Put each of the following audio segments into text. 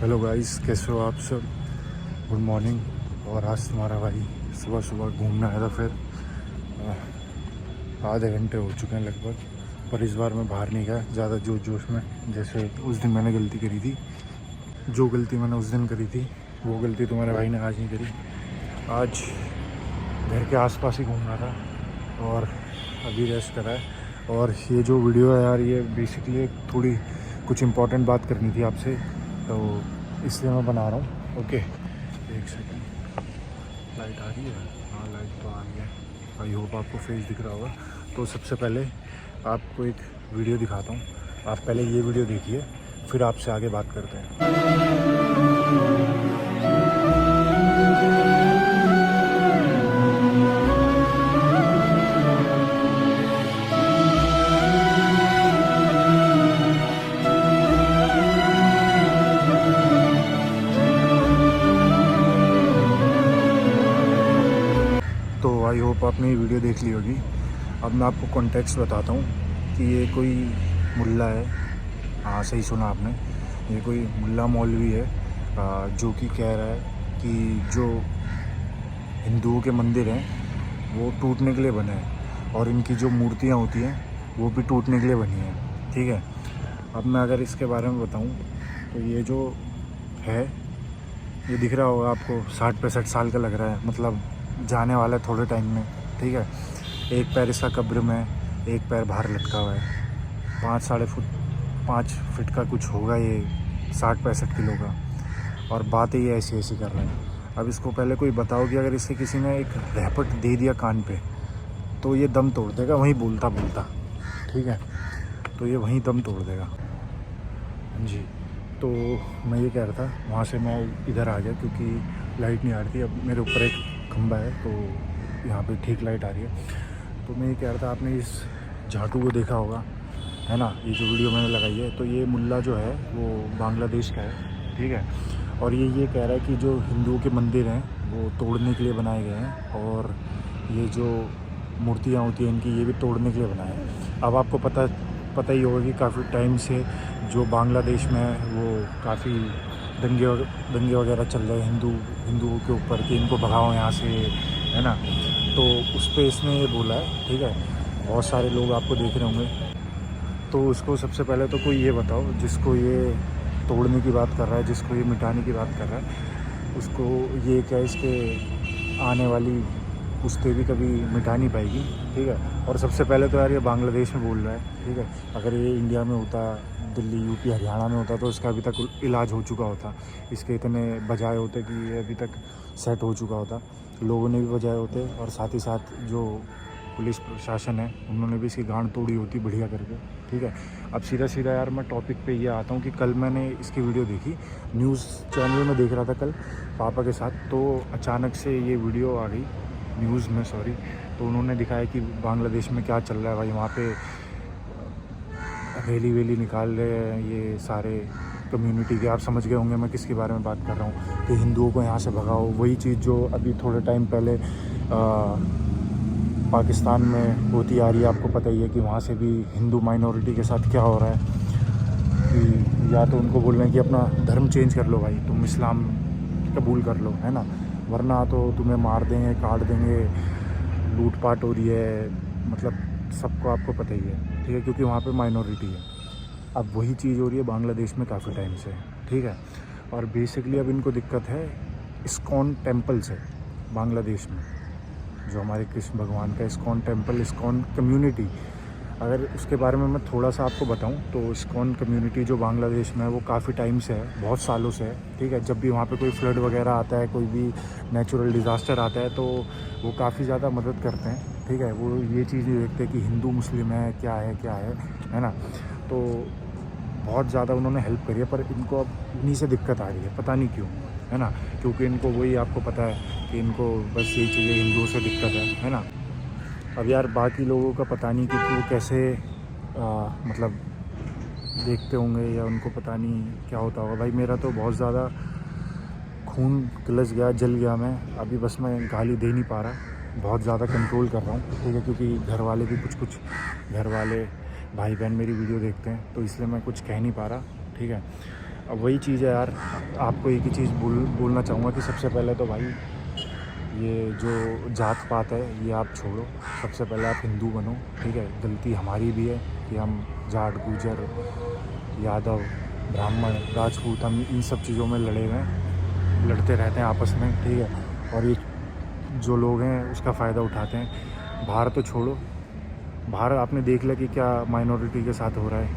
Hello guys, कैसे हो आप सब। Good morning. और आज तुम्हारा भाई सुबह सुबह घूमना आया था। फिर आधे घंटे हो चुके हैं लगभग, पर इस बार मैं बाहर नहीं गया ज़्यादा जोश जोश में। जैसे उस दिन मैंने गलती करी थी, जो गलती मैंने उस दिन करी थी वो गलती तुम्हारे भाई ने आज नहीं करी। आज घर के आसपास ही घूमना था और अभी रेस्ट करा है। और ये जो वीडियो है यार, ये बेसिकली थोड़ी कुछ इम्पोर्टेंट बात करनी थी आपसे, तो इसलिए मैं बना रहा हूँ। ओके, एक सेकंड। लाइट आ रही है? हाँ, लाइट तो आ रही है। आई होप आपको फेस दिख रहा होगा। तो सबसे पहले आपको एक वीडियो दिखाता हूँ। आप पहले ये वीडियो देखिए, फिर आपसे आगे बात करते हैं। तो आई होप आपने ये वीडियो देख ली होगी। अब मैं आपको कॉन्टेक्स्ट बताता हूँ कि ये कोई मुल्ला है। हाँ, सही सुना आपने, ये कोई मुल्ला मौलवी है जो कि कह रहा है कि जो हिंदुओं के मंदिर हैं वो टूटने के लिए बने हैं और इनकी जो मूर्तियाँ होती हैं वो भी टूटने के लिए बनी हैं। ठीक है, अब मैं अगर इसके बारे में बताऊँ तो ये जो है, ये दिख रहा होगा आपको, 60-65 साल का लग रहा है, मतलब जाने वाला है थोड़े टाइम में। ठीक है, एक पैर इसका कब्र में, एक पैर बाहर लटका हुआ है। 5 फीट का कुछ होगा ये, 60-65 किलो का। और बातें ये ऐसी ऐसी कर रहे हैं। अब इसको पहले कोई बताओ कि अगर इसे किसी ने एक रैपट दे दिया कान पे तो ये दम तोड़ देगा वहीं बोलता बोलता। ठीक है, तो ये वहीं दम तोड़ देगा जी। तो मैं ये कह रहा था, वहाँ से मैं इधर आ गया क्योंकि लाइट नहीं आ रही थी। अब मेरे ऊपर एक खंबा है तो यहाँ पे ठीक लाइट आ रही है। तो मैं ये कह रहा था, आपने इस झाटू को देखा होगा, है ना, ये जो वीडियो मैंने लगाई है। तो ये मुल्ला जो है वो बांग्लादेश का है। ठीक है, और ये कह रहा है कि जो हिंदुओं के मंदिर हैं वो तोड़ने के लिए बनाए गए हैं और ये जो मूर्तियाँ होती हैं इनकी, ये भी तोड़ने के लिए बनाए हैं। अब आपको पता ही होगा कि काफ़ी टाइम से जो बांग्लादेश में है वो काफ़ी दंगे वगैरह चल रहे हैं हिंदुओं के ऊपर कि इनको भगाओ यहाँ से, है ना। तो उस पर इसने ये बोला है। ठीक है, बहुत सारे लोग आपको देख रहे होंगे। तो उसको सबसे पहले तो कोई ये बताओ, जिसको ये तोड़ने की बात कर रहा है, जिसको ये मिटाने की बात कर रहा है, उसको ये क्या इसके आने वाली पुश्तें भी कभी मिटा नहीं पाएगी। ठीक है, और सबसे पहले तो यार ये बांग्लादेश में बोल रहा है। ठीक है, अगर ये इंडिया में होता, दिल्ली, यूपी, हरियाणा में होता तो इसका अभी तक इलाज हो चुका होता। इसके इतने बजाए होते कि ये अभी तक सेट हो चुका होता, लोगों ने भी बजाए होते और साथ ही साथ जो पुलिस प्रशासन है उन्होंने भी इसकी गांड तोड़ी होती बढ़िया करके। ठीक है, अब सीधा यार मैं टॉपिक पे ये आता हूँ कि कल मैंने इसकी वीडियो देखी, न्यूज़ चैनल में देख रहा था कल पापा के साथ। तो अचानक से ये वीडियो आ गई न्यूज़ में, सॉरी। तो उन्होंने दिखाया कि बांग्लादेश में क्या चल रहा है भाई। वहाँ पे रैली वेली निकाल रहे हैं ये सारे कम्युनिटी के। आप समझ गए होंगे मैं किसके बारे में बात कर रहा हूँ, कि हिंदुओं को यहाँ से भगाओ। वही चीज़ जो अभी थोड़े टाइम पहले पाकिस्तान में होती आ रही है। आपको पता ही है कि वहाँ से भी हिंदू माइनॉरिटी के साथ क्या हो रहा है, कि या तो उनको बोल रहे हैं कि अपना धर्म चेंज कर लो भाई, तुम इस्लाम कबूल कर लो, है ना, वरना तो तुम्हें मार देंगे, काट देंगे, लूटपाट हो रही है। मतलब सबको आपको पता ही है। ठीक है, क्योंकि वहाँ पे माइनॉरिटी है। अब वही चीज़ हो रही है बांग्लादेश में काफ़ी टाइम से। ठीक है, और बेसिकली अब इनको दिक्कत है इस्कॉन टेम्पल से बांग्लादेश में, जो हमारे कृष्ण भगवान का इस्कॉन टेम्पल, इस्कॉन कम्युनिटी। अगर उसके बारे में मैं थोड़ा सा आपको बताऊं तो इस्कॉन कम्युनिटी जो बांग्लादेश में है वो काफ़ी टाइम से है, बहुत सालों से है। ठीक है, जब भी वहाँ पे कोई फ्लड वगैरह आता है, कोई भी नेचुरल डिज़ास्टर आता है, तो वो काफ़ी ज़्यादा मदद करते हैं। ठीक है, वो ये चीज़ नहीं देखते कि हिंदू मुस्लिम है क्या है ना। तो बहुत ज़्यादा उन्होंने हेल्प करी है, पर इनको अब इन्हीं से दिक्कत आ रही है, पता नहीं क्यों, है ना। क्योंकि इनको वही आपको पता है कि इनको बस यही चीज़ें हिंदुओं से दिक्कत है ना। अब यार बाकी लोगों का पता नहीं कि वो कैसे मतलब देखते होंगे, या उनको पता नहीं क्या होता होगा। भाई मेरा तो बहुत ज़्यादा खून गिलस गया, जल गया। मैं अभी बस मैं गाली दे नहीं पा रहा, बहुत ज़्यादा कंट्रोल कर रहा हूँ। ठीक है, क्योंकि घर वाले भी कुछ घर वाले भाई बहन मेरी वीडियो देखते हैं, तो इसलिए मैं कुछ कह नहीं पा रहा। ठीक है, अब वही चीज़ है यार, आपको एक ही चीज़ बोलना चाहूँगा कि सबसे पहले तो भाई ये जो जात पात है ये आप छोड़ो, सबसे पहले आप हिंदू बनो, ठीक है। गलती हमारी भी है कि हम जाट, गुजर, यादव, ब्राह्मण, राजपूत, हम इन सब चीज़ों में लड़ते रहते हैं आपस में, ठीक है। और ये जो लोग हैं उसका फ़ायदा उठाते हैं। बाहर तो छोड़ो, बाहर आपने देख लिया कि क्या माइनॉरिटी के साथ हो रहा है,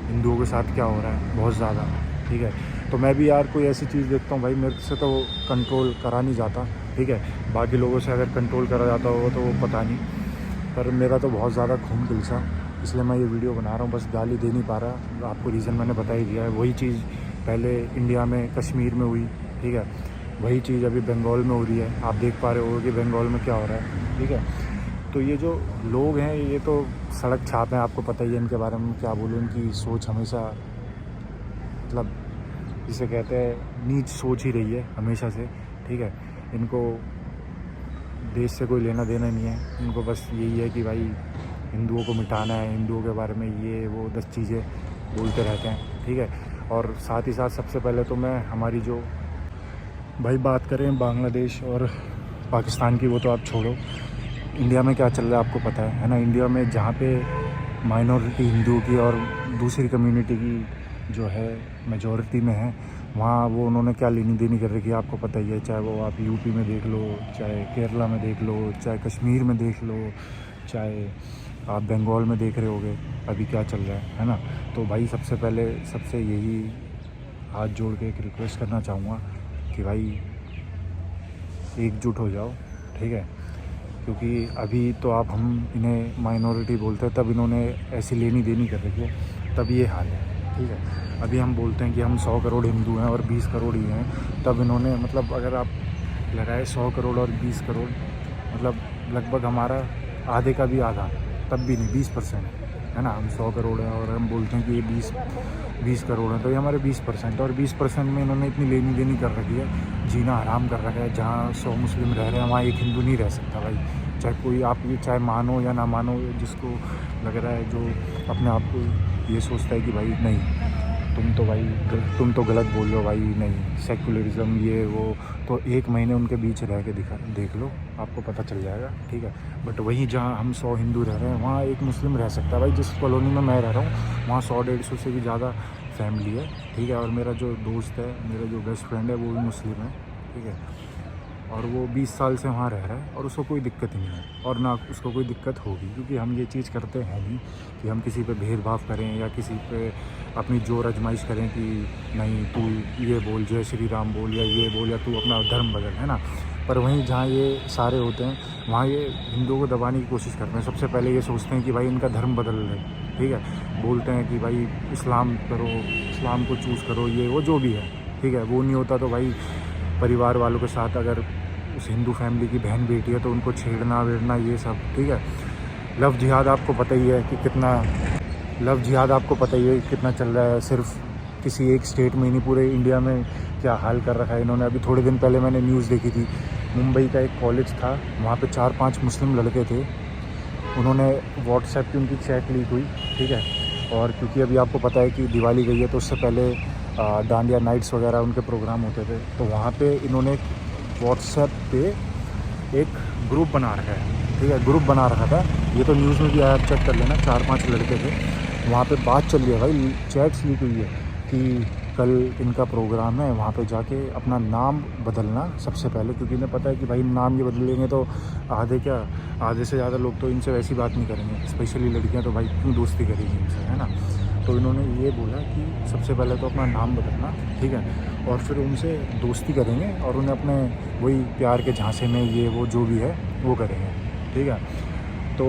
हिंदुओं के साथ क्या हो रहा है, बहुत ज़्यादा, ठीक है। तो मैं भी यार कोई ऐसी चीज़ देखता हूँ भाई, मेरे से तो कंट्रोल करा नहीं जाता, ठीक है। बाकी लोगों से अगर कंट्रोल करा जाता होगा तो वो पता नहीं, पर मेरा तो बहुत ज़्यादा खून खिलसा, इसलिए मैं ये वीडियो बना रहा हूँ। बस गाली दे नहीं पा रहा, आपको रीज़न मैंने बता ही दिया है। वही चीज़ पहले इंडिया में कश्मीर में हुई, ठीक है, वही चीज़ अभी बंगाल में हो रही है। आप देख पा रहे हो कि बंगाल में क्या हो रहा है, ठीक है। तो ये जो लोग हैं ये तो सड़क छाप हैं, आपको पता ही है इनके बारे में, क्या बोलूँ, इनकी सोच हमेशा मतलब जिसे कहते हैं नीच सोच ही रही है हमेशा से, ठीक है। इनको देश से कोई लेना देना नहीं है, इनको बस यही है कि भाई हिंदुओं को मिटाना है, हिंदुओं के बारे में ये वो 10 चीज़ें बोलते रहते हैं, ठीक है। और साथ ही साथ सबसे पहले तो मैं हमारी जो भाई बात करें बांग्लादेश और पाकिस्तान की, वो तो आप छोड़ो, इंडिया में क्या चल रहा है आपको पता है ना। इंडिया में जहाँ पे माइनॉरिटी हिंदू की और दूसरी कम्युनिटी की जो है मेजॉरिटी में है, वहाँ वो उन्होंने क्या लेनी देनी कर रखी है आपको पता ही है। चाहे वो आप यूपी में देख लो, चाहे केरला में देख लो, चाहे कश्मीर में देख लो, चाहे आप बंगाल में देख रहे होगे अभी क्या चल रहा है ना। तो भाई सबसे पहले सबसे यही हाथ जोड़ के एक रिक्वेस्ट करना चाहूँगा कि भाई एकजुट हो जाओ, ठीक है। क्योंकि अभी तो आप हम इन्हें माइनॉरिटी बोलते हैं, तब इन्होंने ऐसी लेनी देनी कर रखी है, तब ये हाल है, ठीक है। अभी हम बोलते हैं कि हम 100 करोड़ हिंदू हैं और 20 करोड़ ही हैं, तब इन्होंने मतलब अगर आप लगाए 100 करोड़ और 20 करोड़, मतलब लगभग हमारा आधे का भी आधा, तब भी नहीं 20% है ना। हम 100 करोड़ हैं और हम बोलते हैं कि ये 20 करोड़ हैं, तो ये हमारे 20%, और 20% में इन्होंने इतनी लेनी देनी कर रखी है, जीना हराम कर रखा है। जहाँ 100 मुस्लिम रह रहे हैं वहाँ एक हिंदू नहीं रह सकता भाई, चाहे कोई आप ये चाहे मानो या ना मानो, जिसको लग रहा है, जो अपने आप को ये सोचता है कि भाई नहीं तुम तो गलत बोल रहे हो भाई, नहीं सेकुलरिज्म ये वो, तो 1 महीने उनके बीच रह के देख लो, आपको पता चल जाएगा, ठीक है। बट वहीं जहाँ हम 100 हिंदू रह रहे हैं वहाँ एक मुस्लिम रह सकता है भाई। जिस कॉलोनी में मैं रह रहा हूँ वहाँ 100-150 से भी ज़्यादा फैमिली है, ठीक है। और मेरा जो दोस्त है, मेरा जो बेस्ट फ्रेंड है, वो भी मुस्लिम है, ठीक है। और वो 20 साल से वहाँ रह रहा है और उसको कोई दिक्कत नहीं है, और ना उसको कोई दिक्कत होगी, क्योंकि हम ये चीज़ करते हैं नहीं कि हम किसी पे भेदभाव करें या किसी पे अपनी जोर आजमाइश करें कि नहीं तू ये बोल, जय श्री राम बोल, या ये बोल, या तू अपना धर्म बदल, है ना। पर वहीं जहाँ ये सारे होते हैं वहाँ ये हिंदुओं को दबाने की कोशिश करते हैं। सबसे पहले ये सोचते हैं कि भाई इनका धर्म बदल रहे, ठीक है। बोलते हैं कि भाई इस्लाम करो, इस्लाम को चूज़ करो, ये वो जो भी है, ठीक है। वो नहीं होता तो भाई परिवार वालों के साथ अगर उस हिंदू फैमिली की बहन बेटी है तो उनको छेड़ना वेड़ना ये सब, ठीक है। लव जिहाद आपको पता ही है कि कितना चल रहा है, सिर्फ किसी एक स्टेट में ही नहीं, पूरे इंडिया में क्या हाल कर रखा है इन्होंने। अभी थोड़े दिन पहले मैंने न्यूज़ देखी थी, मुंबई का एक कॉलेज था, वहाँ पे 4-5 मुस्लिम लड़के थे, उन्होंने व्हाट्सएप की उनकी चैट लीक हुई, ठीक है। और क्योंकि अभी आपको पता है कि दिवाली गई है, तो उससे पहले डांडिया नाइट्स वगैरह उनके प्रोग्राम होते थे, तो वहाँ पे इन्होंने व्हाट्सएप पे एक ग्रुप बना रखा है, ठीक है, ग्रुप बना रखा था। ये तो न्यूज़ में भी आया, चेक कर लेना, 4-5 लड़के थे, वहाँ पे बात चल रही है भाई, चैट्स लीक हुई है कि कल इनका प्रोग्राम है, वहाँ पे जाके अपना नाम बदलना सबसे पहले, क्योंकि इन्हें पता है कि भाई नाम ये बदलेंगे तो आधे से ज़्यादा लोग तो इनसे वैसी बात नहीं करेंगे, स्पेशली लड़कियाँ, तो भाई क्यों दोस्ती करेंगी इनसे, है ना। तो इन्होंने ये बोला कि सबसे पहले तो अपना नाम बदलना, ठीक है, और फिर उनसे दोस्ती करेंगे और उन्हें अपने वही प्यार के झांसे में ये वो जो भी है वो करेंगे, ठीक है। तो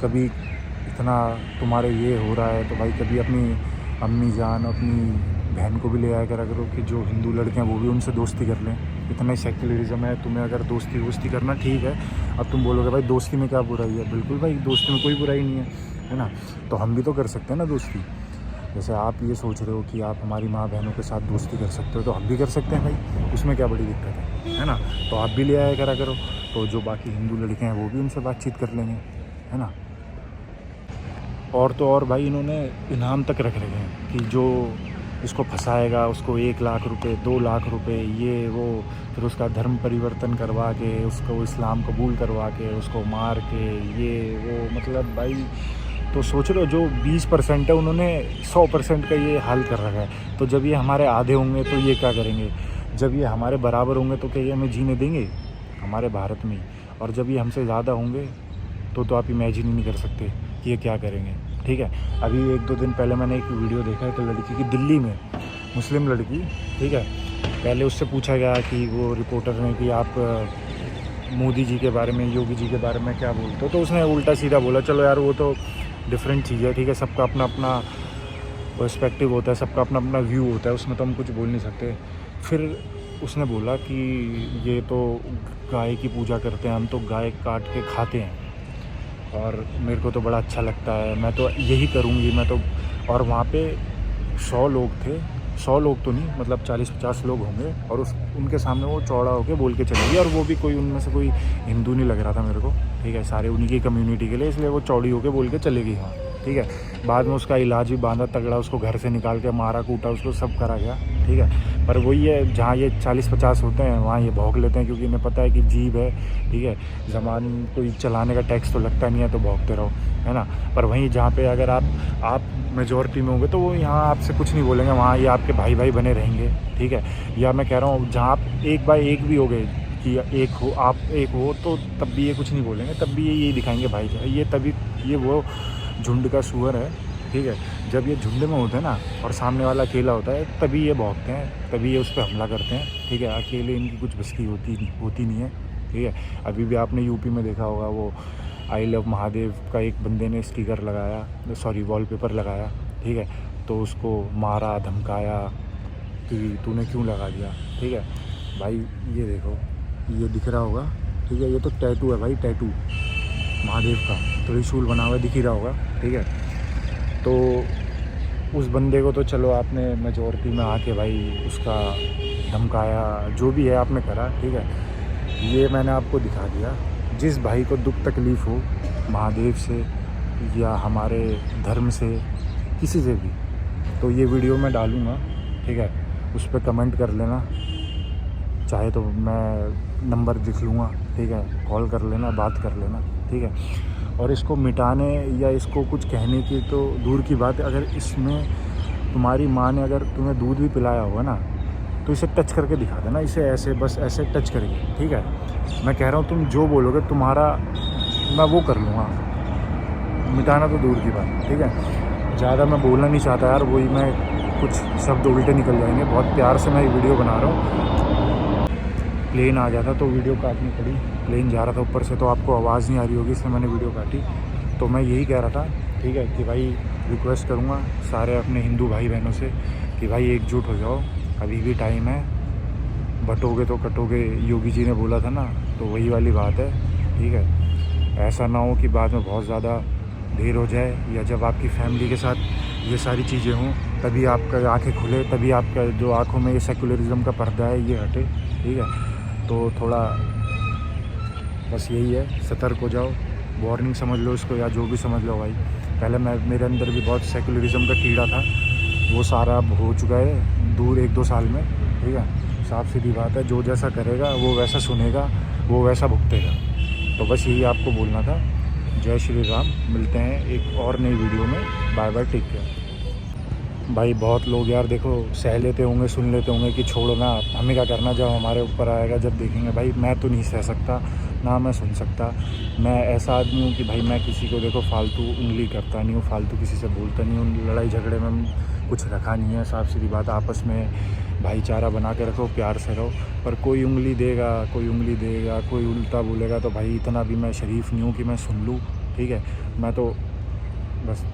कभी इतना तुम्हारे ये हो रहा है तो भाई कभी अपनी अम्मी जान, अपनी बहन को भी ले आया करो कि जो हिंदू लड़के हैं वो भी उनसे दोस्ती कर लें। इतना ही सेक्युलरिज्म है, तुम्हें अगर दोस्ती करना ठीक है। अब तुम बोलोगे भाई दोस्ती में क्या बुराई है, बिल्कुल भाई दोस्ती में कोई बुराई नहीं है ना। तो हम भी तो कर सकते हैं ना दोस्ती, जैसे आप ये सोच रहे हो कि आप हमारी माँ बहनों के साथ दोस्ती कर सकते हो, तो हम भी कर सकते हैं भाई, उसमें क्या बड़ी दिक्कत है ना। तो आप भी ले आया करो, तो जो बाकी हिंदू लड़के हैं वो भी उनसे बातचीत कर लेंगे, है ना। और तो और भाई इन्होंने इनाम तक रख रखे हैं कि जो इसको फंसाएगा, उसको 1 लाख रुपए 2 लाख रुपए ये वो, फिर उसका धर्म परिवर्तन करवा के उसको इस्लाम कबूल करवा के उसको मार के ये वो, मतलब भाई तो सोच लो जो 20% है उन्होंने 100% का ये हाल कर रखा है। तो जब ये हमारे आधे होंगे तो ये क्या करेंगे, जब ये हमारे बराबर होंगे तो क्या ये हमें जीने देंगे हमारे भारत में ही, और जब ये हमसे ज़्यादा होंगे तो आप इमेजिन ही नहीं कर सकते कि ये क्या करेंगे। ठीक है, अभी 1-2 दिन पहले मैंने एक वीडियो देखा एक लड़की की, दिल्ली में मुस्लिम लड़की, ठीक है, पहले उससे पूछा गया कि वो रिपोर्टर ने कि आप मोदी जी के बारे में, योगी जी के बारे में क्या बोलते हो, तो उसने उल्टा सीधा बोला चलो यार वो तो डिफरेंट चीज़ है, ठीक है, सबका अपना अपना पर्सपेक्टिव होता है, सबका अपना अपना व्यू होता है, उसमें तो हम कुछ बोल नहीं सकते। फिर उसने बोला कि ये तो गाय की पूजा करते हैं, हम तो गाय काट के खाते हैं और मेरे को तो बड़ा अच्छा लगता है, मैं तो यही करूँगी, मैं तो। और वहाँ पे 100 लोग थे, 100 लोग तो नहीं, मतलब 40-50 लोग होंगे, और उनके सामने वो चौड़ा होके बोल के चली गई, और वो भी कोई उनमें से कोई हिंदू नहीं लग रहा था मेरे को, ठीक है, सारे उन्हीं की कम्युनिटी के लिए, इसलिए वो चौड़ी होके बोल के चली गई वहाँ, ठीक है। बाद में उसका इलाज भी बांधा तगड़ा, उसको घर से निकाल के मारा कूटा, उसको सब करा गया, ठीक है। पर वही है, जहाँ ये 40-50 होते हैं वहाँ ये भौंक लेते हैं, क्योंकि इन्हें पता है कि जीभ है, ठीक है, ज़बान कोई चलाने का टैक्स तो लगता नहीं है, तो भौंकते रहो, है ना। पर वहीं जहाँ पे अगर आप मेजॉरिटी में होंगे तो वो यहाँ आपसे कुछ नहीं बोलेंगे, वहाँ ये आपके भाई भाई बने रहेंगे, ठीक है। या मैं कह रहा हूँ जहाँ आप 1 बाय 1 भी हो गए कि एक हो, आप एक हो, तो तब भी ये कुछ नहीं बोलेंगे, तब भी ये दिखाएंगे भाई ये, तभी ये वो झुंड का सुअर है, ठीक है। जब ये झुंड में होते हैं ना और सामने वाला अकेला होता है, तभी ये भौंकते हैं, तभी ये उस पर हमला करते हैं, ठीक है। अकेले इनकी कुछ बस की होती नहीं है, ठीक है। अभी भी आपने यूपी में देखा होगा, वो आई लव महादेव का एक बंदे ने स्टिकर लगाया, सॉरी वॉलपेपर लगाया, ठीक है, तो उसको मारा धमकाया कि तूने क्यों लगा दिया, ठीक है। भाई ये देखो, ये दिख रहा होगा, ठीक है, ये तो टैटू है भाई, टैटू महादेव का त्रिशूल बना हुआ दिख ही रहा होगा, ठीक है। तो उस बंदे को तो चलो आपने मेजॉरिटी में आके भाई उसका धमकाया, जो भी है आपने करा, ठीक है। ये मैंने आपको दिखा दिया, जिस भाई को दुख तकलीफ़ हो महादेव से या हमारे धर्म से, किसी से भी, तो ये वीडियो मैं डालूँगा, ठीक है, उस पर कमेंट कर लेना, चाहे तो मैं नंबर लिख लूँगा, ठीक है, कॉल कर लेना, बात कर लेना, ठीक है। और इसको मिटाने या इसको कुछ कहने की तो दूर की बात है, अगर इसमें तुम्हारी माँ ने अगर तुम्हें दूध भी पिलाया होगा ना, तो इसे टच करके दिखा देना, इसे ऐसे बस ऐसे टच करिए, ठीक है। मैं कह रहा हूँ तुम जो बोलोगे तुम्हारा मैं वो कर लूँगा, मिटाना तो दूर की बात, ठीक है। ज़्यादा मैं बोलना नहीं चाहता यार, वही मैं कुछ शब्द उल्टे निकल जाएंगे, बहुत प्यार से मैं ये वीडियो बना रहा हूँ। प्लेन आ जाता तो वीडियो काटनी पड़ी, प्लेन जा रहा था ऊपर से, तो आपको आवाज़ नहीं आ रही होगी, इसलिए मैंने वीडियो काटी। तो मैं यही कह रहा था, ठीक है, कि भाई रिक्वेस्ट करूँगा सारे अपने हिंदू भाई बहनों से कि भाई एकजुट हो जाओ, अभी भी टाइम है, बटोगे तो कटोगे, योगी जी ने बोला था ना, तो वही वाली बात है, ठीक है। ऐसा ना हो कि बाद में बहुत ज़्यादा देर हो जाए, या जब आपकी फैमिली के साथ ये सारी चीज़ें हों तभी आपका आंखें खुले, तभी आपका जो आंखों में ये सेकुलरिज्म का पर्दा है ये हटे, ठीक है। तो थोड़ा बस यही है, सतर्क हो जाओ, वार्निंग समझ लो इसको, या जो भी समझ लो भाई। पहले मेरे अंदर भी बहुत सेकुलरिज्म का कीड़ा था, वो सारा अब हो चुका है दूर 1-2 साल में, ठीक है। साफ सीधी बात है, जो जैसा करेगा वो वैसा सुनेगा, वो वैसा भुगतेगा। तो बस यही आपको बोलना था। जय श्री राम, मिलते हैं एक और नई वीडियो में, बाय बाय, टेक केयर। भाई बहुत लोग यार देखो सह लेते होंगे, सुन लेते होंगे कि छोड़ो ना, हमें क्या करना, जब हमारे ऊपर आएगा जब देखेंगे। भाई मैं तो नहीं सह सकता, ना मैं सुन सकता। मैं ऐसा आदमी हूँ कि भाई मैं किसी को देखो फालतू उंगली करता नहीं हूँ, फालतू किसी से बोलता नहीं हूँ, लड़ाई झगड़े में कुछ रखा नहीं है। साफ सीधी बात, आपस में भाईचारा बना के रखो, प्यार से रहो। पर कोई उंगली देगा, कोई उल्टा बोलेगा, तो भाई इतना भी मैं शरीफ नहीं हूँ कि मैं सुन लूँ, ठीक है। मैं तो बस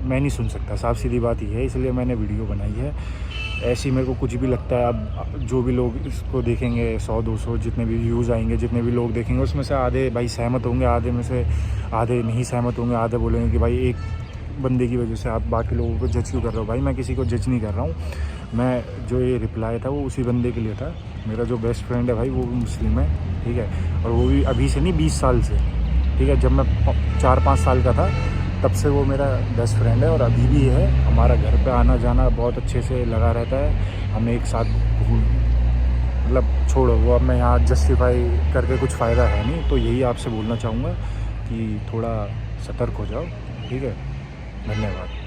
मैं नहीं सुन सकता, साफ सीधी बात ही है, इसलिए मैंने वीडियो बनाई है। ऐसी मेरे को कुछ भी लगता है, अब जो भी लोग इसको देखेंगे 100-200 जितने भी व्यूज़ आएंगे, जितने भी लोग देखेंगे, उसमें से आधे भाई सहमत होंगे, आधे में से आधे नहीं सहमत होंगे, आधे बोलेंगे कि भाई एक बंदे की वजह से आप बाकी लोगों को जज क्यों कर रहे हो। भाई मैं किसी को जज नहीं कर रहा हूँ, मैं जो ये रिप्लाई था वो उसी बंदे के लिए था। मेरा जो बेस्ट फ्रेंड है भाई वो भी मुस्लिम है, ठीक है, और वो भी अभी से नहीं 20 साल से, ठीक है। जब मैं 4-5 साल का था तब से वो मेरा बेस्ट फ्रेंड है और अभी भी है। हमारा घर पे आना जाना बहुत अच्छे से लगा रहता है। हम एक साथ मतलब छोड़ो वो, अब मैं यहाँ जस्टिफाई करके कुछ फ़ायदा है नहीं। तो यही आपसे बोलना चाहूँगा कि थोड़ा सतर्क हो जाओ, ठीक है। धन्यवाद।